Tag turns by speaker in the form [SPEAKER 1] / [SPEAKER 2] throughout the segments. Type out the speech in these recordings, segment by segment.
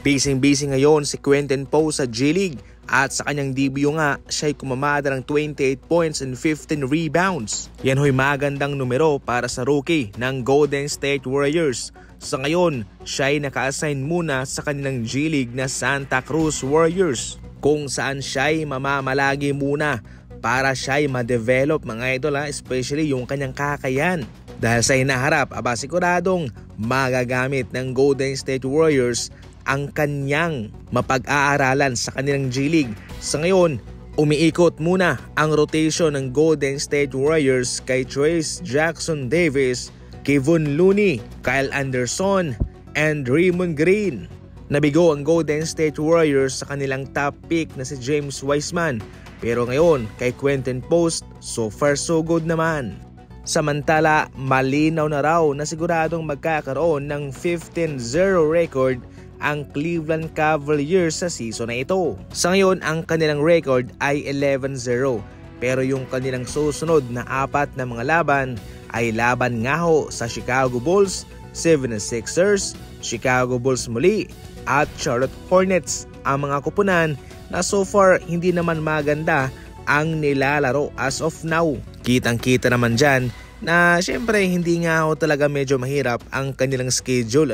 [SPEAKER 1] Busy ngayon si Quinten Post sa G-League at sa kanyang debut nga siya'y kumamada ng 28 points and 15 rebounds. Yan ho'y magandang numero para sa rookie ng Golden State Warriors. Sa ngayon, siya'y naka-assign muna sa kanilang G-League na Santa Cruz Warriors, kung saan siya'y mamamalagi muna para siya'y ma-develop mga idol, especially yung kanyang kakayahan. Dahil sa hinaharap, siguradong magagamit ng Golden State Warriors ang kanyang mapag-aaralan sa kanilang G-League. Sa ngayon, umiikot muna ang rotation ng Golden State Warriors kay Trayce Jackson-Davis, Kevon Looney, Kyle Anderson, and Raymond Green. Nabigo ang Golden State Warriors sa kanilang top pick na si James Wiseman, pero ngayon kay Quinten Post, so far so good naman. Samantala, malinaw na raw na siguradong magkakaroon ng 15-0 record ang Cleveland Cavaliers sa season na ito. Sa ngayon, ang kanilang record ay 11-0, pero yung kanilang susunod na 4 na mga laban ay laban nga ho sa Chicago Bulls, 76ers, Chicago Bulls muli, at Charlotte Hornets, ang mga kupunan na so far hindi naman maganda ang nilalaro as of now. Kitang-kita naman dyan na syempre hindi nga ho talaga medyo mahirap ang kanilang schedule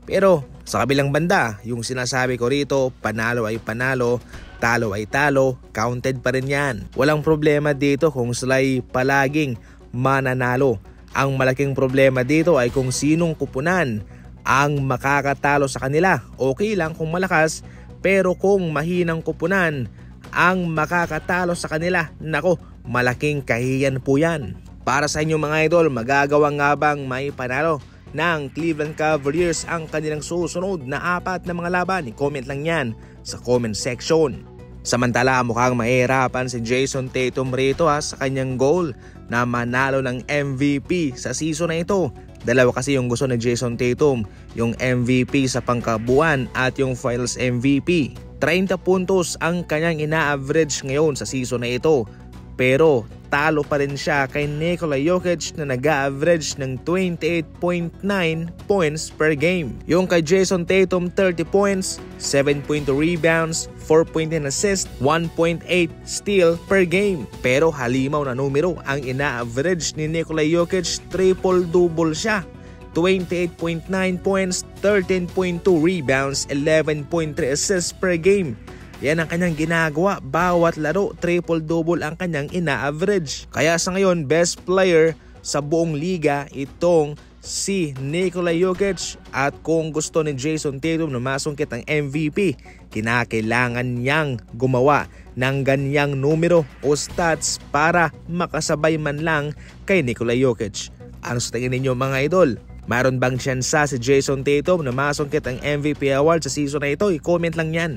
[SPEAKER 1] Pero sa kabilang banda, yung sinasabi ko rito, panalo ay panalo, talo ay talo, counted pa rin yan. Walang problema dito kung sila'y palaging mananalo. Ang malaking problema dito ay kung sinong kupunan ang makakatalo sa kanila. Okay lang kung malakas, pero kung mahinang kupunan ang makakatalo sa kanila, nako, malaking kahiyan po yan. Para sa inyo mga idol, magagawa nga bang may panalo ng Cleveland Cavaliers ang kanilang susunod na 4 na mga laban? I-comment lang yan sa comment section. Samantala, mukhang mahirapan si Jason Tatum rito sa kanyang goal na manalo ng MVP sa season na ito. Dalawa kasi yung gusto ni Jason Tatum, yung MVP sa pangkabuuan at yung Finals MVP. 30 puntos ang kanyang ina-average ngayon sa season na ito, pero talo pa rin siya kay Nikola Jokic na nag-average ng 28.9 points per game. Yung kay Jason Tatum, 30 points, 7.2 rebounds, 4.10 assists, 1.8 steal per game. Pero halimaw na numero ang ina-average ni Nikola Jokic, triple-double siya. 28.9 points, 13.2 rebounds, 11.3 assists per game. Yan ang kanyang ginagawa, bawat laro triple-double ang kanyang ina-average. Kaya sa ngayon, best player sa buong liga itong si Nikola Jokic, at kung gusto ni Jason Tatum na masungkit ang MVP, kinakailangan niyang gumawa ng ganyang numero o stats para makasabay man lang kay Nikola Jokic. Ano sa tingin ninyo mga idol? Mayroon bang tsansa si Jason Tatum na masungkit ang MVP award sa season na ito? I-comment lang yan.